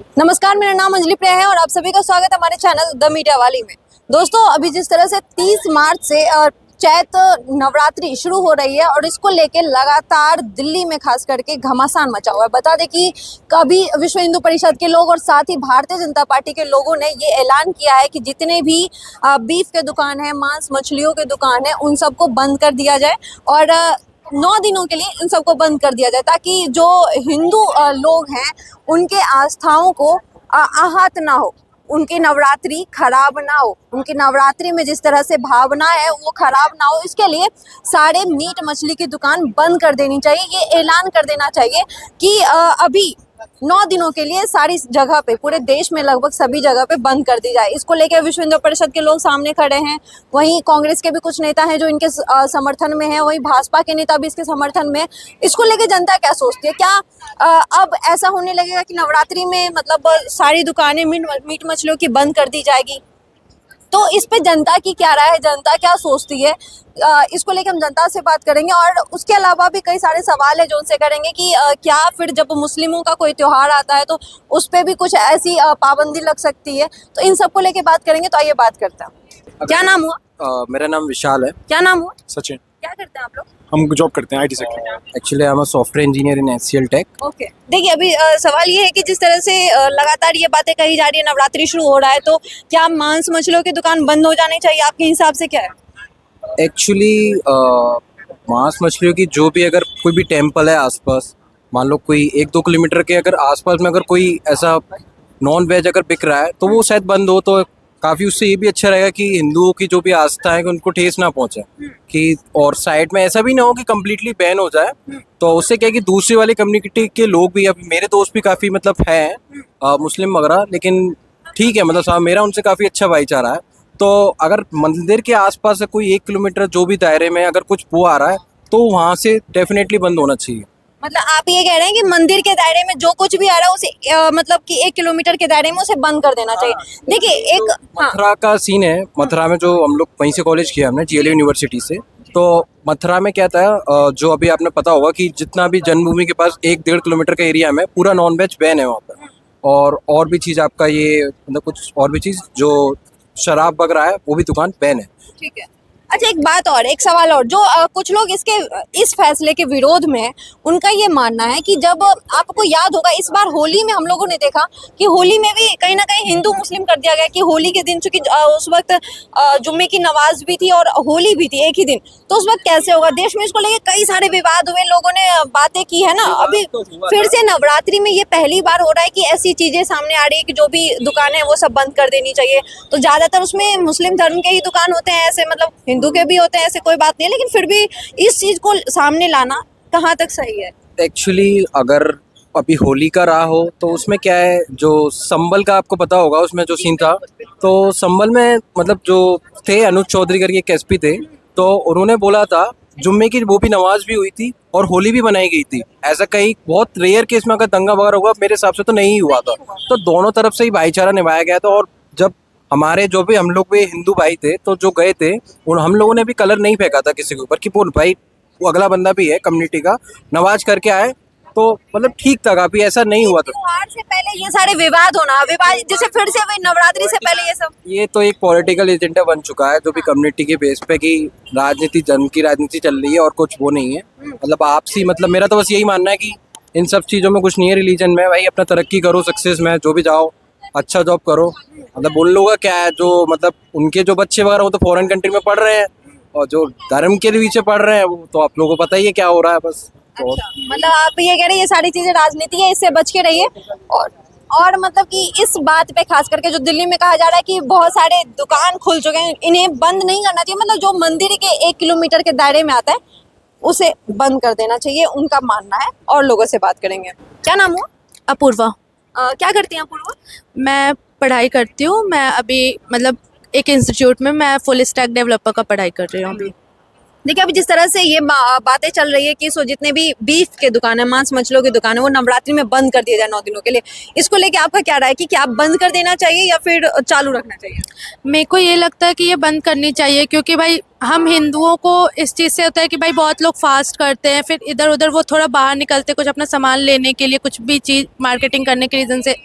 नमस्कार, मेरा नाम अंजलि प्रिया है और आप सभी का स्वागत है हमारे चैनल द मीडिया वाली में। दोस्तों, अभी जिस तरह से 30 मार्च से चैत नवरात्रि शुरू हो रही है और इसको लेके लगातार दिल्ली में खास करके घमासान मचा हुआ है। बता दें कि कभी विश्व हिंदू परिषद के लोग और साथ ही भारतीय जनता पार्टी के लोगों ने ये ऐलान किया है कि जितने भी बीफ के दुकान है, मांस मछलियों के दुकान है, उन सबको बंद कर दिया जाए और 9 दिनों के लिए इन सबको बंद कर दिया जाए, ताकि जो हिंदू लोग हैं उनके आस्थाओं को आहत ना हो, उनकी नवरात्रि खराब ना हो, उनकी नवरात्रि में जिस तरह से भावना है वो खराब ना हो। इसके लिए सारे मीट मछली की दुकान बंद कर देनी चाहिए। ये ऐलान कर देना चाहिए कि अभी 9 दिनों के लिए सारी जगह पे, पूरे देश में लगभग सभी जगह पे बंद कर दी जाए। इसको लेकर विश्व हिंदू परिषद के लोग सामने खड़े हैं, वहीं कांग्रेस के भी कुछ नेता हैं जो इनके समर्थन में है, वहीं भाजपा के नेता भी इसके समर्थन में। इसको लेकर जनता क्या सोचती है? क्या अब ऐसा होने लगेगा कि नवरात्रि में मतलब सारी दुकानें मीट मछलियों की बंद कर दी जाएगी? तो इस पे जनता की क्या राय है, जनता क्या सोचती है, इसको लेकर हम जनता से बात करेंगे। और उसके अलावा भी कई सारे सवाल है जो उनसे करेंगे कि क्या फिर जब मुस्लिमों का कोई त्योहार आता है तो उस पे भी कुछ ऐसी पाबंदी लग सकती है। तो इन सबको लेके बात करेंगे। तो आइए बात करते हैं। क्या नाम हुआ? मेरा नाम विशाल है। क्या नाम हुआ? सचिन। क्या करते हैं आप लोग? हम जॉब करते हैं IT sector. Actually I am a software engineer in HCL Tech. Okay, देखिए अभी सवाल ये है कि जिस तरह से लगातार ये बातें कही जा रही है, नवरात्रि शुरू हो रहा है, तो क्या मांस मछलियों की दुकान बंद हो जानी चाहिए? आपके हिसाब से क्या है? एक्चुअली मांस मछलियों की जो भी अगर कोई भी टेम्पल है आसपास, मान लो कोई 1-2 किलोमीटर के अगर आसपास में अगर कोई ऐसा नॉन वेज अगर बिक रहा है तो वो शायद बंद हो तो काफ़ी, उससे ये भी अच्छा रहेगा कि हिंदुओं की जो भी आस्था है कि उनको ठेस ना पहुंचे कि, और साइड में ऐसा भी ना हो कि कम्प्लीटली बैन हो जाए। तो उससे क्या है कि दूसरी वाली कम्युनिटी के लोग भी, अब मेरे दोस्त भी काफ़ी मतलब हैं मुस्लिम वगैरह, लेकिन ठीक है मतलब साहब मेरा उनसे काफ़ी अच्छा भाईचारा है। तो अगर मंदिर के आसपास से कोई 1 किलोमीटर जो भी दायरे में अगर कुछ वो आ रहा है तो वहाँ से डेफिनेटली बंद होना चाहिए। मतलब आप ये कह रहे हैं कि मंदिर के दायरे में जो कुछ भी आ रहा है उसे मतलब कि 1 किलोमीटर के दायरे में उसे बंद कर देना चाहिए। देखिए एक मथुरा का सीन है, मथुरा में जो हम लोग वहीं से कॉलेज किया हमने जीएलयू यूनिवर्सिटी से। तो मथुरा में क्या था, जो अभी आपने पता होगा कि जितना भी जन्मभूमि के पास 1-1.5 किलोमीटर का एरिया में पूरा नॉन वेज बैन है वहाँ पर। और भी चीज़ आपका ये मतलब कुछ और भी चीज़ जो शराब वगैरह है वो भी दुकान बैन है। ठीक है। अच्छा, एक बात और, एक सवाल और, जो कुछ लोग इस फैसले के विरोध में हैं, उनका ये मानना है कि जब आपको याद होगा इस बार होली में हम लोगों ने देखा कि होली में भी कहीं ना कहीं हिंदू मुस्लिम कर दिया गया कि होली के दिन, चूंकि उस वक्त जुम्मे की नमाज भी थी और होली भी थी एक ही दिन, तो उस वक्त कैसे होगा? देश में इसको लेके कई सारे विवाद हुए, लोगों ने बातें की है ना। अभी फिर से नवरात्रि में ये पहली बार हो रहा है कि ऐसी चीजें सामने आ रही है कि जो भी दुकानें हैं वो सब बंद कर देनी चाहिए। तो ज्यादातर उसमें मुस्लिम धर्म के ही दुकान होते हैं, ऐसे मतलब हिंदू के भी होते हैं, ऐसे कोई बात नहीं है, लेकिन फिर भी इस चीज को सामने लाना कहाँ तक सही है? एक्चुअली अगर अभी होली का रहा हो तो उसमें क्या है, जो संबल का आपको पता होगा उसमें जो सीन था, तो संबल में मतलब जो थे अनुज चौधरी करके एक एसपी थे, तो उन्होंने बोला था जुम्मे की वो भी नमाज भी हुई थी और होली भी बनाई गई थी। ऐसा कहीं बहुत रेयर केस में अगर दंगा वगैरह होगा, मेरे हिसाब से तो नहीं हुआ था। तो दोनों तरफ से ही भाईचारा निभाया गया था। और जब हमारे जो भी हम लोग भी हिंदू भाई थे तो जो गए थे उन हम लोगों ने भी कलर नहीं फेंका था किसी के ऊपर कि वो भाई वो अगला बंदा भी है कम्युनिटी का, नमाज करके आए, तो मतलब ठीक था, काफी ऐसा नहीं हुआ था। त्योहार से पहले ये सारे विवाद होना, विवाद जैसे फिर से वही नवरात्रि से पहले ये सब, ये तो एक पॉलिटिकल एजेंडा बन चुका है जो भी कम्युनिटी के बेस पे कि राजनीति, जन्म की राजनीति चल रही है और कुछ वो नहीं है। मतलब आपसी मतलब मेरा तो बस यही मानना है कि इन सब चीज़ों में कुछ नहीं है रिलीजन में। भाई अपना तरक्की करो, सक्सेस में जो भी जाओ, अच्छा जॉब करो। मतलब उन लोगों का क्या है, जो मतलब उनके जो बच्चे वगैरह वो तो फॉरेन कंट्री में पढ़ रहे हैं, और जो धर्म के पीछे पढ़ रहे हैं वो तो आप लोगों को पता ही है क्या हो रहा है बस। तो मतलब आप ये कह रहे हैं ये सारी चीजें राजनीति है, इससे बच के रहिए। और मतलब कि इस बात पे खास करके जो दिल्ली में कहा जा रहा है कि बहुत सारे दुकान खुल चुके हैं, इन्हें बंद नहीं करना चाहिए। मतलब जो मंदिर के 1 किलोमीटर के दायरे में आता है उसे बंद कर देना चाहिए, उनका मानना है। और लोगों से बात करेंगे। क्या नाम हुआ? अपूर्वा। क्या करती हैं अपूर्वा? मैं पढ़ाई करती हूँ। मैं अभी मतलब एक इंस्टीट्यूट में मैं फुल स्टैक डेवलपर का पढ़ाई कर रही हूँ अभी। देखिए अभी जिस तरह से ये बातें चल रही है कि सो जितने भी बीफ के दुकान है, मांस मछलियों की दुकान है, वो नवरात्रि में बंद कर दिया जाए 9 दिनों के लिए। इसको लेके आपका क्या राय है कि क्या बंद कर देना चाहिए या फिर चालू रखना चाहिए? मेरे को ये लगता है कि ये बंद करनी चाहिए, क्योंकि भाई हम हिंदुओं को इस चीज़ से होता है कि भाई बहुत लोग फास्ट करते हैं, फिर इधर उधर वो थोड़ा बाहर निकलते कुछ अपना सामान लेने के लिए, कुछ भी चीज़ मार्केटिंग करने के रीज़न से,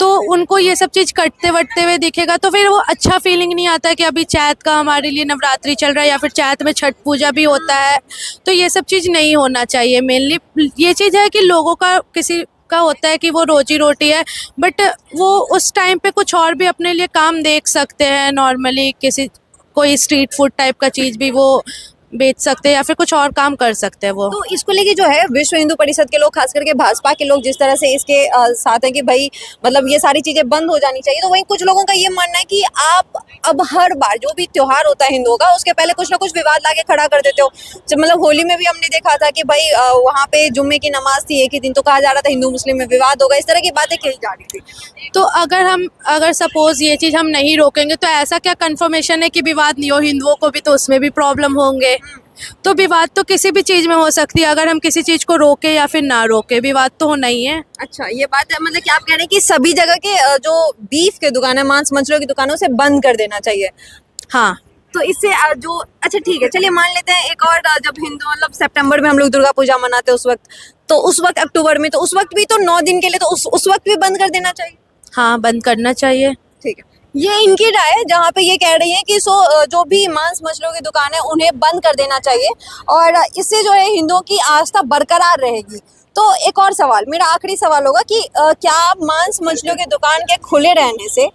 तो उनको ये सब चीज़ कटते वटते हुए दिखेगा तो फिर वो अच्छा फीलिंग नहीं आता है कि अभी चैत का हमारे लिए नवरात्रि चल रहा है या फिर चैत में छठ पूजा भी होता है। तो ये सब चीज़ नहीं होना चाहिए। मेनली ये चीज़ है कि लोगों का किसी का होता है कि वो रोजी रोटी है, बट वो उस टाइम पे कुछ और भी अपने लिए काम देख सकते हैं। नॉर्मली किसी कोई स्ट्रीट फूड टाइप का चीज़ भी वो बेच सकते हैं या फिर कुछ और काम कर सकते हैं वो। तो इसको लेके जो है विश्व हिंदू परिषद के लोग, खास करके भाजपा के लोग जिस तरह से इसके साथ हैं कि भाई मतलब ये सारी चीजें बंद हो जानी चाहिए, तो वहीं कुछ लोगों का ये मानना है कि आप अब हर बार जो भी त्योहार होता है हिंदुओं का, उसके पहले कुछ ना कुछ विवाद लाके खड़ा कर देते हो। मतलब होली में भी हमने देखा था कि भाई वहाँ पे जुम्मे की नमाज थी एक ही दिन, तो कहा जा रहा था हिंदू मुस्लिम में विवाद होगा, इस तरह की बातें कही जा रही थी। तो अगर सपोज ये चीज़ हम नहीं रोकेंगे तो ऐसा क्या कंफर्मेशन है कि विवाद नहीं हो? हिंदुओं को भी तो उसमें भी प्रॉब्लम होंगे। तो विवाद तो किसी भी चीज़ में हो सकती है, अगर हम किसी चीज़ को रोके या फिर ना रोके, विवाद तो होना ही है। अच्छा, ये बात है, मतलब कि आप कह रहे हैं कि सभी जगह के जो बीफ के दुकान है, मांस मछलियों की दुकानों से बंद कर देना चाहिए। हाँ, तो इससे जो अच्छा ठीक है, चलिए मान लेते हैं एक और, जब हिंदू मतलब सितंबर में हम लोग दुर्गा पूजा मनाते हैं उस वक्त, तो उस वक्त अक्टूबर में, तो उस वक्त भी तो 9 दिन के लिए, तो उस वक्त भी बंद कर देना चाहिए। हाँ बंद करना चाहिए। ठीक है, ये इनकी राय है, जहाँ पे ये कह रही है कि जो भी मांस मछलियों की दुकान है उन्हें बंद कर देना चाहिए और इससे जो है हिंदुओं की आस्था बरकरार रहेगी। तो एक और सवाल, मेरा आखिरी सवाल होगा कि क्या मांस मछलियों की दुकान के खुले रहने से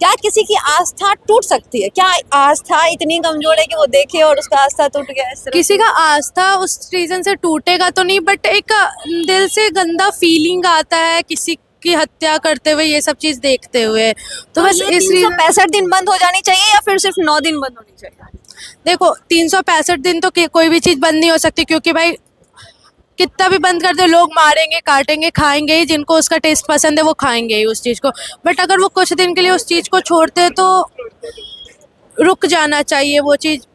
क्या किसी की आस्था टूट सकती है? क्या आस्था इतनी कमजोर है कि वो देखे और उसका आस्था टूट गया इस तरह? किसी का आस्था उस रीज़न से टूटेगा तो नहीं, बट एक दिल से गंदा फीलिंग आता है किसी की हत्या करते हुए, ये सब चीज़ देखते हुए। तो बस ये इस 365 दिन बंद हो जानी चाहिए या फिर सिर्फ 9 दिन बंद होनी चाहिए? देखो 365 दिन तो कोई भी चीज़ बंद नहीं हो सकती, क्योंकि भाई कितना भी बंद कर दो लोग मारेंगे, काटेंगे, खाएंगे ही, जिनको उसका टेस्ट पसंद है वो खाएंगे ही उस चीज़ को। बट अगर वो कुछ दिन के लिए उस चीज़ को छोड़ते हैं तो रुक जाना चाहिए वो चीज़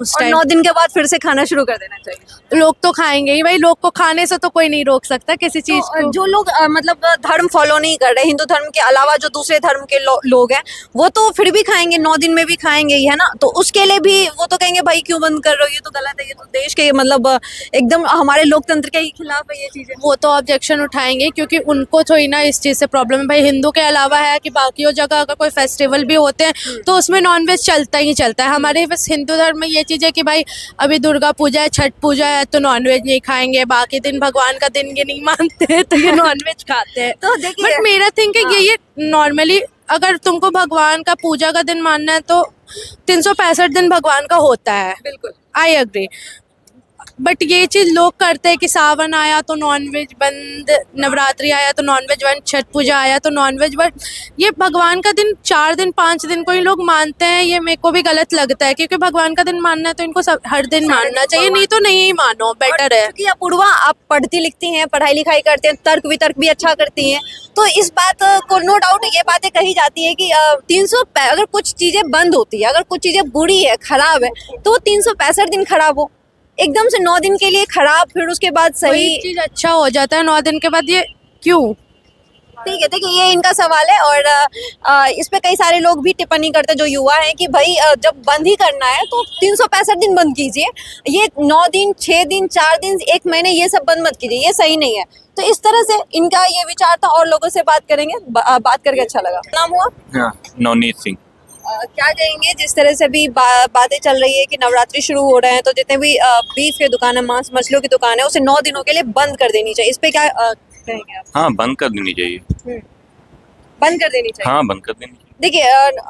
उस और टाइम। 9 दिन के बाद फिर से खाना शुरू कर देना चाहिए। लोग तो खाएंगे ही भाई, लोग को खाने से तो कोई नहीं रोक सकता किसी चीज़ तो को। जो लोग मतलब धर्म फॉलो नहीं कर रहे, हिंदू धर्म के अलावा जो दूसरे धर्म के लोग हैं, वो तो फिर भी खाएंगे, 9 दिन में भी खाएंगे ही, है ना? तो उसके लिए भी वो तो कहेंगे भाई क्यों बंद कर रहे हो, ये तो गलत है, ये तो देश के मतलब एकदम हमारे लोकतंत्र के ही खिलाफ है ये चीजें। वो तो ऑब्जेक्शन उठाएंगे, क्योंकि उनको थोड़ी ना इस चीज़ से प्रॉब्लम है। भाई हिंदू के अलावा है कि बाकी जगह अगर कोई फेस्टिवल भी होते हैं तो उसमें नॉनवेज चलता ही चलता है। हमारे बस हिंदू धर्म में ये चीज़ है कि भाई अभी दुर्गा पूजा है, छठ पूजा है, तो नॉनवेज नहीं खाएंगे, बाकी दिन भगवान का दिन ये नहीं मानते हैं तो ये नॉनवेज खाते हैं। तो देखिए, बट मेरा थिंकिंग ये नॉर्मली अगर तुमको भगवान का पूजा का दिन मानना है तो 365 दिन भगवान का होता है। बिल्कुल। आई एग्री, बट ये चीज़ लोग करते हैं कि सावन आया तो नॉनवेज बंद, नवरात्रि आया तो नॉनवेज बंद, छठ पूजा आया तो नॉनवेज बंद। ये भगवान का दिन 4 दिन 5 दिन को ही लोग मानते हैं, ये मेरे को भी गलत लगता है, क्योंकि भगवान का दिन मानना है तो इनको सब हर दिन मानना चाहिए, नहीं तो नहीं मानो, बेटर है। क्योंकि अपूर्वा आप पढ़ती लिखती हैं, पढ़ाई लिखाई करते हैं, तर्क वितर्क भी अच्छा करती हैं, तो इस बात को नो डाउट ये बातें कही जाती है कि 300 अगर कुछ चीजें बंद होती है, अगर कुछ चीजें बुरी है, खराब है, तो वो 365 दिन खराब हो, एकदम से 9 दिन के लिए खराब, फिर उसके बाद सही। कोई चीज़ अच्छा हो जाता है 9 दिन के बाद, ये क्यों? ठीक है, देखिए ये इनका सवाल है और इस पे कई सारे लोग भी टिप्पणी करते हैं जो युवा हैं कि भाई जब बंद ही करना है तो 365 दिन बंद कीजिए, ये 9 दिन 6 दिन 4 दिन 1 महीने ये सब बंद मत कीजिए, ये सही नहीं है। तो इस तरह से इनका ये विचार था और लोगों से बात करेंगे, बात करके अच्छा लगा। नाम हुआ? हाँ, नवनीत सिंह। क्या कहेंगे, जिस तरह से भी बातें चल रही है कि नवरात्रि शुरू हो रहे हैं तो जितने भी बीफ की दुकान है, मांस मछलियों की दुकान है, उसे 9 दिनों के लिए बंद कर देनी चाहिए, इस पे क्या कहेंगे आप? हाँ, बंद कर देनी चाहिए। बंद कर देनी चाहिए। हाँ, बंद कर देनी चाहिए। देखिए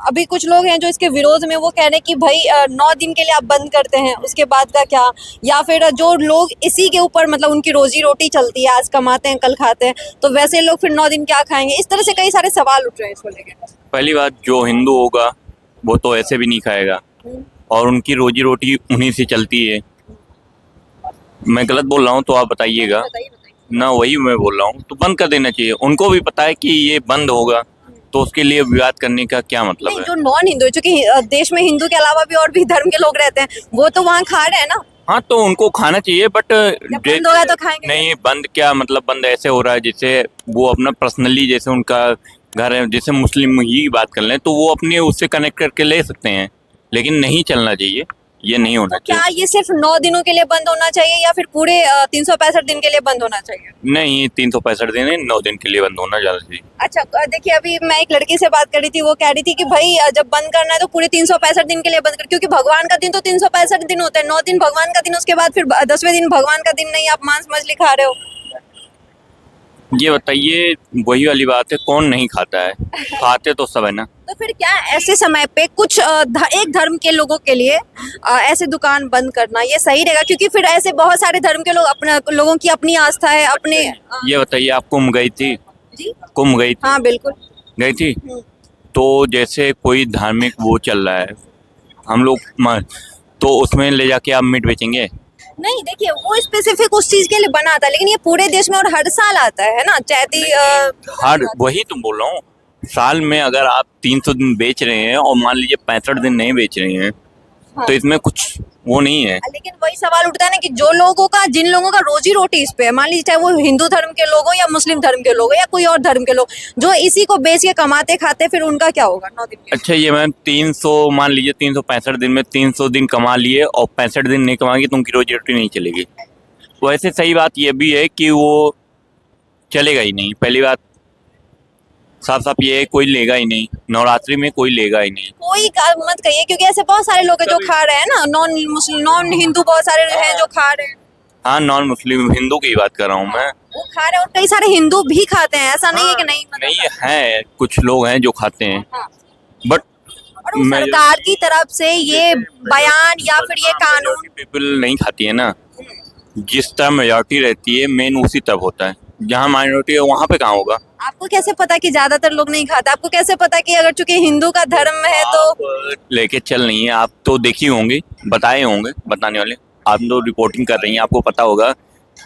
अभी कुछ लोग हैं जो इसके विरोध में वो कह रहे हैं कि भाई 9 दिन के लिए आप बंद करते हैं, उसके बाद का क्या? या फिर जो लोग इसी के ऊपर मतलब उनकी रोजी रोटी चलती है, आज कमाते हैं कल खाते हैं, तो वैसे लोग फिर 9 दिन क्या खाएंगे? इस तरह से कई सारे सवाल उठ रहे हैं इसको लेकर। पहली बात, जो हिंदू होगा वो तो ऐसे भी नहीं खाएगा और उनकी रोजी रोटी उन्हीं से चलती है। मैं गलत बोल रहा हूँ तो आप बताइएगा ना, वही मैं बोल रहा हूँ। तो बंद कर देना चाहिए, उनको भी पता है कि ये बंद होगा, तो उसके लिए विवाद करने का क्या मतलब नहीं, है? जो नॉन हिंदू, चूंकि देश में हिंदू के अलावा भी और भी धर्म के लोग रहते हैं, वो तो वहाँ खा रहे हैं ना। हाँ, तो उनको खाना चाहिए, बट जब बंद होगा तो खाएंगे नहीं। बंद क्या मतलब, बंद ऐसे हो रहा है जैसे वो अपना पर्सनली, जैसे उनका घर है, जैसे मुस्लिम ही बात कर लें तो वो अपने उससे कनेक्ट करके ले सकते हैं, लेकिन नहीं चलना चाहिए। ये नहीं होना क्या चाहिए। ये सिर्फ 9 दिनों के लिए बंद होना चाहिए या फिर पूरे 365 दिन के लिए बंद होना चाहिए? नहीं, 365 दिन नहीं, 9 दिन के लिए बंद होना ज़्यादा चाहिए। अच्छा, देखिए अभी मैं एक लड़की से बात कर रही थी, वो कह रही थी कि भाई जब बंद करना है तो पूरे 365 दिन के लिए बंद कर, क्योंकि भगवान का दिन तो 365 दिन होता है, 9 दिन भगवान का दिन, उसके बाद फिर 10वें दिन भगवान का दिन नहीं, आप मांस मछली खा रहे हो। ये बताइए, वही वाली बात है, कौन नहीं खाता है? खाते तो सब है ना। तो फिर क्या ऐसे समय पे कुछ एक धर्म के लोगों के लिए ऐसे दुकान बंद करना ये सही रहेगा? क्योंकि फिर ऐसे बहुत सारे धर्म के लोग, अपने लोगों की अपनी आस्था है, अपने ये बताइए, आप कुंभ गई थी? जी कुंभ गई थी? हाँ बिल्कुल। गई थी? तो जैसे कोई धार्मिक वो चल रहा है, हम लोग तो उसमें ले जाके आप मीट बेचेंगे? नहीं देखिए, वो स्पेसिफिक उस चीज के लिए बना था, लेकिन ये पूरे देश में और हर साल आता है ना, चैती हर वही तुम बोल रहा हूँ, साल में अगर आप 300 दिन बेच रहे हैं और मान लीजिए 65 दिन नहीं बेच रहे हैं, हाँ। तो इसमें कुछ वो नहीं है। लेकिन वही सवाल उठता है ना कि जो लोगों का, जिन लोगों का रोजी रोटी इस पे है, मान लीजिए चाहे वो हिंदू धर्म के लोग हो या मुस्लिम धर्म के लोग हो या कोई और धर्म के लोग, जो इसी को बेच के कमाते खाते, फिर उनका क्या होगा 9 दिन के? अच्छा, ये मैम 300 मान लीजिए 365 दिन में 300 दिन कमा लिए और 65 दिन नहीं कमाएंगे तो उनकी रोजी रोटी नहीं चलेगी। वैसे सही बात ये भी है कि वो चलेगा ही नहीं। पहली बात साफ साफ ये है, कोई लेगा ही नहीं, नवरात्रि में कोई लेगा ही नहीं। कोई का मत कहिए, क्योंकि ऐसे बहुत सारे लोग हैं जो खा रहे हैं ना, नॉन मुस्लिम नॉन हिंदू बहुत सारे हैं जो खा रहे हैं, हाँ, नॉन मुस्लिम हिंदू की बात कर रहा हूँ मैं। वो खा रहे हैं, और कई सारे हिंदू भी खाते हैं, ऐसा नहीं है कि नहीं मतलब। नहीं है, कुछ लोग हैं जो खाते हैं, हाँ। बट और वो सरकार की तरफ से ये बयान या फिर ये कानून, पीपल नहीं खाती है ना, जिस तरह मेजोरिटी रहती है मेन उसी तरफ होता है। जहाँ माइनॉरिटी है वहाँ पे कहाँ होगा? आपको कैसे पता कि ज्यादातर लोग नहीं खाते? आपको कैसे पता कि अगर चूंकि हिंदू का धर्म है तो आप लेके चल नहीं है, आप तो देखी होंगी, बताए होंगे बताने वाले, आप तो रिपोर्टिंग कर रही हैं, आपको पता होगा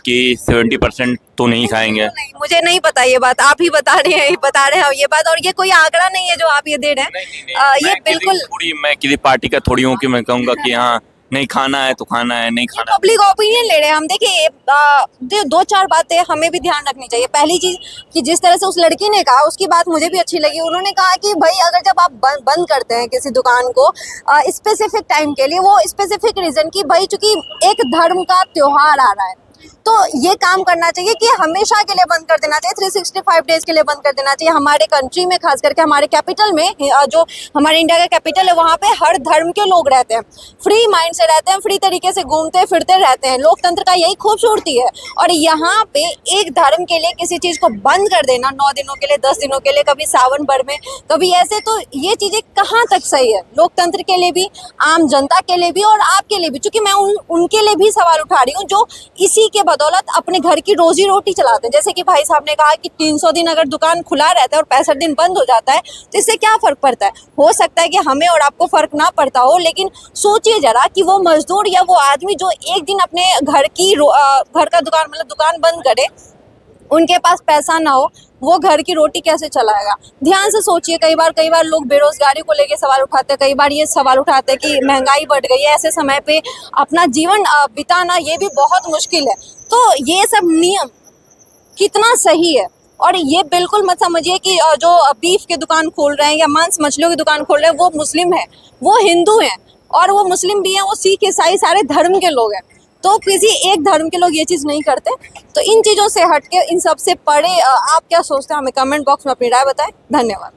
कि 70% तो नहीं खाएंगे। नहीं, मुझे नहीं पता ये बात, आप ही बता रहे हैं ये बात, और ये कोई आंकड़ा नहीं है जो आप ये दे रहे हैं। ये बिल्कुल मैं किसी पार्टी का थोड़ी हूँ कि मैं कहूँगा कि हाँ नहीं खाना है तो खाना है, नहीं खाना पब्लिक ओपिनियन ले रहे हैं हम। देखिए, 2-4 बातें हमें भी ध्यान रखनी चाहिए। पहली चीज कि जिस तरह से उस लड़की ने कहा, उसकी बात मुझे भी अच्छी लगी। उन्होंने कहा कि भाई अगर जब आप बंद करते हैं किसी दुकान को स्पेसिफिक टाइम के लिए, वो स्पेसिफिक रीजन की, भाई चूंकि एक धर्म का त्योहार आ रहा है, तो ये काम करना चाहिए कि हमेशा के लिए बंद कर देना चाहिए, 365 डेज के लिए बंद कर देना चाहिए। हमारे कंट्री में, खास करके हमारे कैपिटल में, जो हमारे इंडिया का कैपिटल है, वहाँ पे हर धर्म के लोग रहते हैं, फ्री माइंड से रहते हैं, फ्री तरीके से घूमते फिरते रहते हैं। लोकतंत्र का यही खूबसूरती है। और यहाँ पे एक धर्म के लिए किसी चीज को बंद कर देना 9 दिनों के लिए, 10 दिनों के लिए, कभी सावन भर में, कभी ऐसे, तो ये चीजें कहाँ तक सही है? लोकतंत्र के लिए भी, आम जनता के लिए भी और आपके लिए भी, क्योंकि मैं उनके लिए भी सवाल उठा रही हूँ जो इसी के बदौलत अपने घर की रोजी रोटी चलाते हैं। जैसे कि भाई साहब ने कहा कि 300 दिन अगर दुकान खुला रहता है और 65 दिन बंद हो जाता है, तो इससे क्या फर्क पड़ता है? हो सकता है कि हमें और आपको फर्क ना पड़ता हो, लेकिन सोचिए जरा कि वो मजदूर या वो आदमी जो एक दिन अपने घर का दुकान, मतलब दुकान बंद करे, उनके पास पैसा ना हो, वो घर की रोटी कैसे चलाएगा? ध्यान से सोचिए। कई बार लोग बेरोजगारी को लेके सवाल उठाते हैं, कई बार ये सवाल उठाते हैं कि महंगाई बढ़ गई है, ऐसे समय पे अपना जीवन बिताना ये भी बहुत मुश्किल है। तो ये सब नियम कितना सही है? और ये बिल्कुल मत समझिए कि जो बीफ की दुकान खोल रहे हैं या मांस मछलियों की दुकान खोल रहे हैं वो मुस्लिम है, वो हिंदू हैं, और वो मुस्लिम भी हैं, वो सिख ईसाई सारे धर्म के लोग हैं। तो किसी एक धर्म के लोग ये चीज़ नहीं करते। तो इन चीज़ों से हटके, इन सब से परे आप क्या सोचते हैं? हमें कमेंट बॉक्स में अपनी राय बताएं। धन्यवाद।